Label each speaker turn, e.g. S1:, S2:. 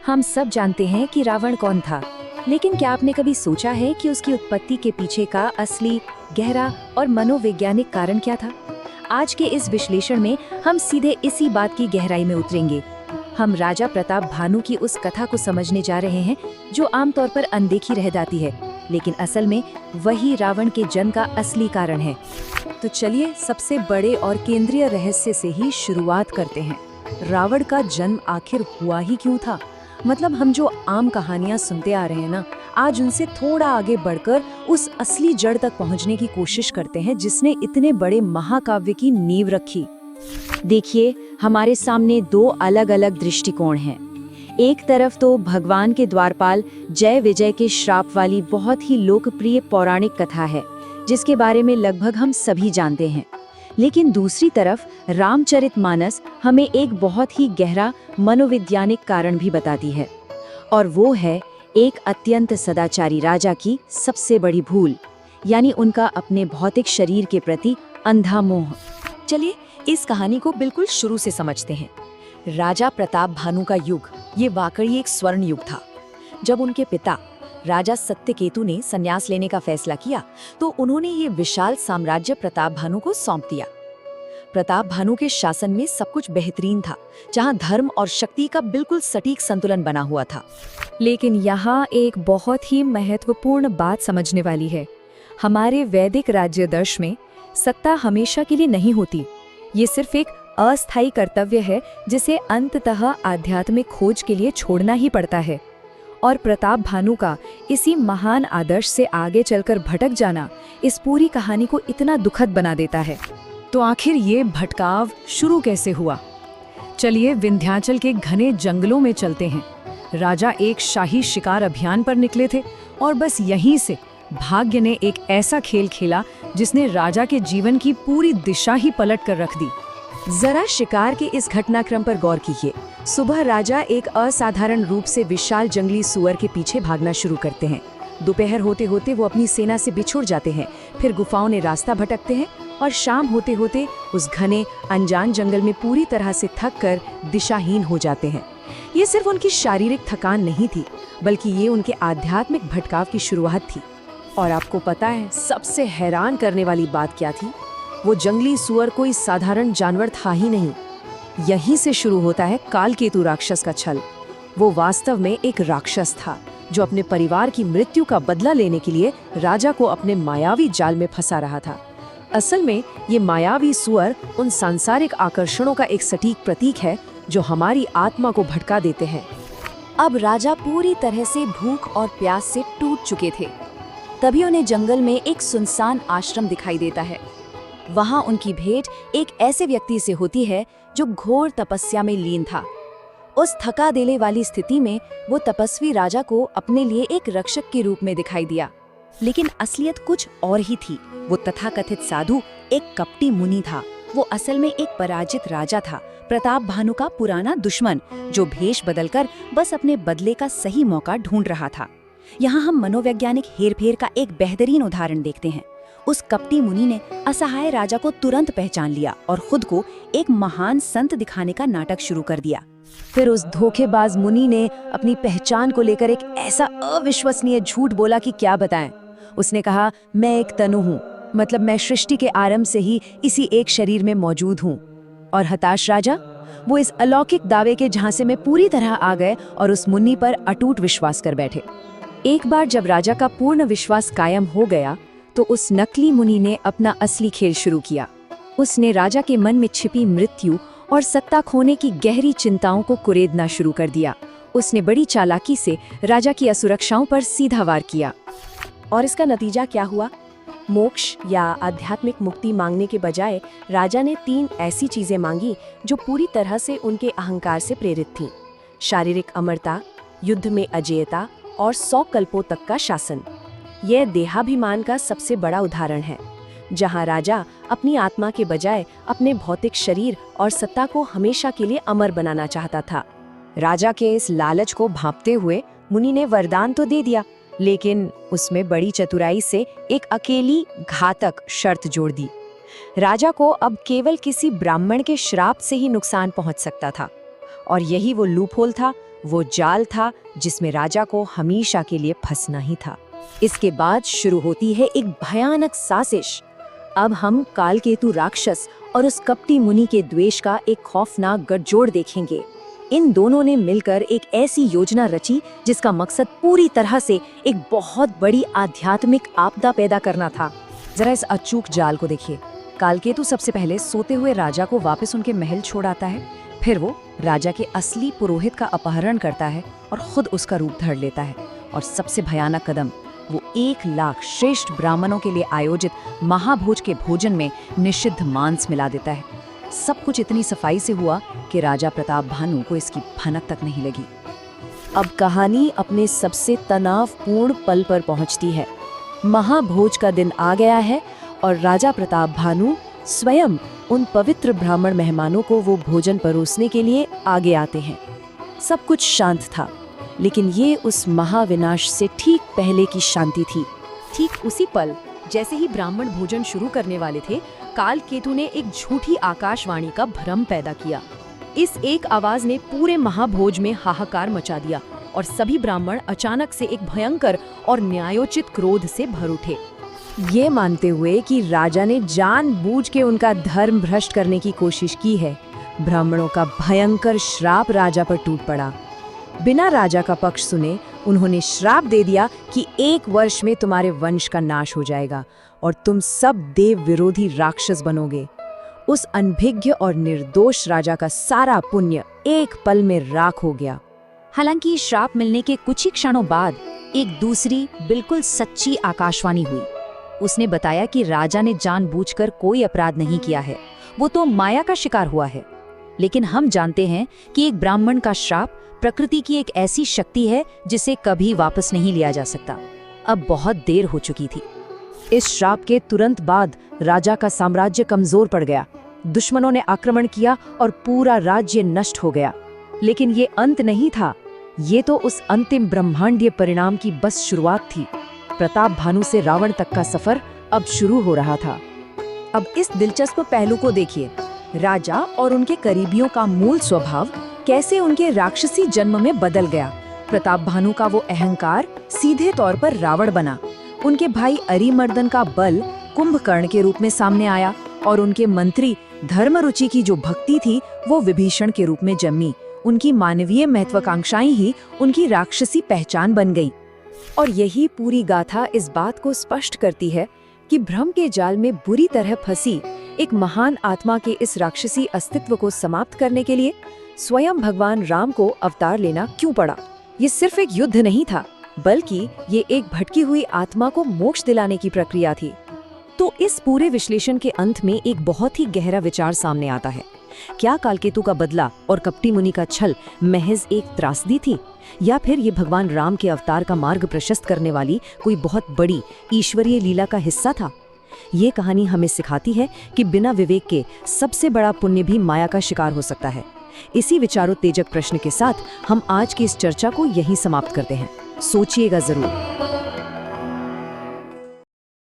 S1: हम सब जानते हैं कि रावण कौन था, लेकिन क्या आपने कभी सोचा है कि उसकी उत्पत्ति के पीछे का असली, गहरा और मनोवैज्ञानिक कारण क्या था? आज के इस विश्लेषण में हम सीधे इसी बात की गहराई में उतरेंगे। हम राजा प्रताप भानु की उस कथा को समझने जा रहे हैं जो आमतौर पर अनदेखी रह जाती है, लेकिन असल में वही रावण के जन्म का असली कारण है। तो चलिए सबसे बड़े और केंद्रीय रहस्य से ही शुरुआत करते हैं। रावण का जन्म आखिर हुआ ही क्यों था? मतलब हम जो आम कहानियां सुनते आ रहे हैं ना, आज उनसे थोड़ा आगे बढ़कर उस असली जड़ तक पहुंचने की कोशिश करते हैं जिसने इतने बड़े महाकाव्य की नींव रखी। देखिए, हमारे सामने दो अलग अलग दृष्टिकोण हैं। एक तरफ तो भगवान के द्वारपाल जय विजय के श्राप वाली बहुत ही लोकप्रिय पौराणिक कथा है, जिसके बारे में लगभग हम सभी जानते हैं। लेकिन दूसरी तरफ रामचरितमानस हमें एक बहुत ही गहरा मनोवैज्ञानिक कारण भी बताती है, और वो है एक अत्यंत सदाचारी राजा की सबसे बड़ी भूल, यानी उनका अपने भौतिक शरीर के प्रति अंधा मोह। चलिए इस कहानी को बिल्कुल शुरू से समझते हैं। राजा प्रताप भानु का युग ये वाकई एक स्वर्ण युग था। जब उनके पिता राजा सत्यकेतु ने संन्यास लेने का फैसला किया तो उन्होंने ये विशाल साम्राज्य प्रताप भानु को सौंप दिया। प्रताप भानु के शासन में सब कुछ बेहतरीन था, जहां धर्म और शक्ति का बिल्कुल सटीक संतुलन बना हुआ था। लेकिन यहाँ एक बहुत ही महत्वपूर्ण बात समझने वाली है। हमारे वैदिक राज्यादर्श में सत्ता हमेशा के लिए नहीं होती। ये सिर्फ एक अस्थायी कर्तव्य है जिसे अंततः आध्यात्मिक खोज के लिए छोड़ना ही पड़ता है। और प्रताप भानु का इसी महान आदर्श से आगे चलकर भटक जाना इस पूरी कहानी को इतना दुखद बना देता है। तो आखिर ये भटकाव शुरू कैसे हुआ? चलिए विंध्याचल के घने जंगलों में चलते हैं। राजा एक शाही शिकार अभियान पर निकले थे और बस यहीं से भाग्य ने एक ऐसा खेल खेला जिसने राजा के जीवन की पूरी दिशा ही पलट कर रख दी। जरा शिकार के इस घटनाक्रम पर गौर कीजिए। सुबह राजा एक असाधारण रूप से विशाल जंगली सुअर के पीछे भागना शुरू करते हैं। दोपहर होते होते वो अपनी सेना से बिछुड़ जाते हैं, फिर गुफाओं में रास्ता भटकते हैं और शाम होते होते उस घने अनजान जंगल में पूरी तरह से थक कर दिशाहीन हो जाते हैं। ये सिर्फ उनकी शारीरिक थकान नहीं थी, बल्कि ये उनके आध्यात्मिक भटकाव की शुरुआत थी। और आपको पता है सबसे हैरान करने वाली बात क्या थी? वो जंगली सुअर कोई साधारण जानवर था ही नहीं। यहीं से शुरू होता है कालकेतु राक्षस का छल। वो वास्तव में एक राक्षस था जो अपने परिवार की मृत्यु का बदला लेने के लिए राजा को अपने मायावी जाल में फंसा रहा था। असल में ये मायावी सुअर उन सांसारिक आकर्षणों का एक सटीक प्रतीक है जो हमारी आत्मा को भटका देते हैं। अब राजा पूरी तरह से भूख और प्यास से टूट चुके थे। तभी उन्हें जंगल में एक सुनसान आश्रम दिखाई देता है। वहां उनकी भेंट एक ऐसे व्यक्ति से होती है जो घोर तपस्या में लीन था। उस थका देने वाली स्थिति में वो तपस्वी राजा को अपने लिए एक रक्षक के रूप में दिखाई दिया, लेकिन असलियत कुछ और ही थी। वो तथाकथित साधु एक कपटी मुनि था। वो असल में एक पराजित राजा था, प्रताप भानु का पुराना दुश्मन, जो भेष बदलकर बस अपने बदले का सही मौका ढूंढ रहा था। यहाँ हम मनोवैज्ञानिक हेरफेर का एक बेहतरीन उदाहरण देखते हैं। उस कपटी मुनि ने असहाय राजा को तुरंत पहचान लिया और खुद को एक महान संत दिखाने का नाटक शुरू कर दिया। फिर उस धोखेबाज मुनि ने अपनी पहचान को लेकर एक ऐसा अविश्वसनीय झूठ बोला कि क्या बताएं। उसने कहा, मैं एक तनु हूँ, मतलब मैं सृष्टि के आरंभ से ही इसी एक शरीर में मौजूद हूँ। और हताश राजा वो इस अलौकिक दावे के झांसे में पूरी तरह आ गए और उस मुनि पर अटूट विश्वास कर बैठे। एक बार जब राजा का पूर्ण विश्वास कायम हो गया तो उस नकली मुनि ने अपना असली खेल शुरू किया। उसने राजा के मन में छिपी मृत्यु और सत्ता खोने की गहरी चिंताओं को कुरेदना शुरू कर दिया। उसने बड़ी चालाकी से राजा की असुरक्षाओं पर सीधा वार किया। और इसका नतीजा क्या हुआ? मोक्ष या आध्यात्मिक मुक्ति मांगने के बजाय राजा ने 3 ऐसी चीजें मांगी जो पूरी तरह से उनके अहंकार से प्रेरित थीं। शारीरिक अमरता, युद्ध में अजेयता और 100 कल्पों तक का शासन। यह देहाभिमान का सबसे बड़ा उदाहरण है, जहां राजा अपनी आत्मा के बजाय अपने भौतिक शरीर और सत्ता को हमेशा के लिए अमर बनाना चाहता था। राजा के इस लालच को भांपते हुए मुनि ने वरदान तो दे दिया, लेकिन उसमें बड़ी चतुराई से एक अकेली घातक शर्त जोड़ दी। राजा को अब केवल किसी ब्राह्मण के श्राप से ही नुकसान पहुंच सकता था, और यही वो लूपहोल था वो जाल था जिसमें राजा को हमेशा के लिए फंसना ही था। इसके बाद शुरू होती है एक भयानक साजिश। अब हम कालकेतु राक्षस और उस कपटी मुनि के द्वेष का एक खौफनाक गठजोड़ देखेंगे। इन दोनों ने मिलकर एक ऐसी योजना रची जिसका मकसद पूरी तरह से एक बहुत बड़ी आध्यात्मिक आपदा पैदा करना था। जरा इस अचूक जाल को देखिए। कालकेतु सबसे पहले सोते हुए राजा को वापस उनके महल छोड़ आता है, फिर वो राजा के असली पुरोहित का अपहरण करता है और खुद उसका रूप धर लेता है। और सबसे भयानक कदम, वो 1 लाख श्रेष्ठ ब्राह्मणों के लिए आयोजित महाभोज के भोजन में निषिद्ध मांस मिला देता है। सब कुछ इतनी सफाई से हुआ कि राजा प्रताप भानु को इसकी भनक तक नहीं लगी। अब कहानी अपने सबसे तनावपूर्ण पल पर पहुंचती है। महाभोज का दिन आ गया है और राजा प्रताप भानु स्वयं उन पवित्र ब्राह्मण मेहमानों को वो भोजन परोसने के लिए आगे आते हैं। सब कुछ शांत था, लेकिन ये उस महाविनाश से ठीक पहले की शांति थी। ठीक उसी पल जैसे ही ब्राह्मण भोजन शुरू करने वाले थे, कालकेतु ने एक झूठी आकाशवाणी का भ्रम पैदा किया। इस एक आवाज ने पूरे महाभोज में हाहाकार मचा दिया और सभी ब्राह्मण अचानक से एक भयंकर और न्यायोचित क्रोध से भर उठे। ये मानते हुए कि राजा ने जानबूझ के उनका धर्म भ्रष्ट करने की कोशिश की है, ब्राह्मणों का भयंकर श्राप राजा पर टूट पड़ा। बिना राजा का पक्ष सुने उन्होंने श्राप दे दिया कि 1 वर्ष में तुम्हारे वंश का नाश हो जाएगा और तुम सब देव विरोधी राक्षस बनोगे। उस अनभिज्ञ और निर्दोष राजा का सारा पुण्य एक पल में राख हो गया। हालांकि श्राप मिलने के कुछ ही क्षणों बाद एक दूसरी बिल्कुल सच्ची आकाशवाणी हुई। उसने बताया कि राजा ने जानबूझकर कोई अपराध नहीं किया है, वो तो माया का शिकार हुआ है। लेकिन हम जानते हैं कि एक ब्राह्मण का श्राप प्रकृति की एक ऐसी शक्ति है जिसे कभी वापस नहीं लिया जा सकता। अब बहुत देर हो चुकी थी। इस श्राप के तुरंत बाद राजा का साम्राज्य कमजोर पड़ गया। दुश्मनों ने आक्रमण किया और पूरा राज्य नष्ट हो गया। लेकिन ये अंत नहीं था, ये तो उस अंतिम ब्रह्मांडीय परिणाम की बस शुरुआत थी। प्रताप भानु से रावण तक का सफर अब शुरू हो रहा था। अब इस दिलचस्प पहलू को देखिए, राजा और उनके करीबियों का मूल स्वभाव कैसे उनके राक्षसी जन्म में बदल गया। प्रताप भानु का वो अहंकार सीधे तौर पर रावण बना। उनके भाई अरिमर्दन का बल कुंभकर्ण के रूप में सामने आया और उनके मंत्री धर्मरुचि की जो भक्ति थी वो विभीषण के रूप में जन्मी। उनकी मानवीय महत्वाकांक्षाएं ही उनकी राक्षसी पहचान बन गई। और यही पूरी गाथा इस बात को स्पष्ट करती है कि भ्रम के जाल में बुरी तरह फंसी एक महान आत्मा के इस राक्षसी अस्तित्व को समाप्त करने के लिए स्वयं भगवान राम को अवतार लेना क्यों पड़ा। ये सिर्फ एक युद्ध नहीं था, बल्कि ये एक भटकी हुई आत्मा को मोक्ष दिलाने की प्रक्रिया थी। तो इस पूरे विश्लेषण के अंत में एक बहुत ही गहरा विचार सामने आता है। क्या कालकेतु का बदला और कपटी मुनि का छल महज एक त्रासदी थी, या फिर ये भगवान राम के अवतार का मार्ग प्रशस्त करने वाली कोई बहुत बड़ी ईश्वरीय लीला का हिस्सा था? ये कहानी हमें सिखाती है कि बिना विवेक के सबसे बड़ा पुण्य भी माया का शिकार हो सकता है। इसी विचारोत्तेजक प्रश्न के साथ हम आज की इस चर्चा को यहीं समाप्त करते हैं। सोचिएगा जरूर।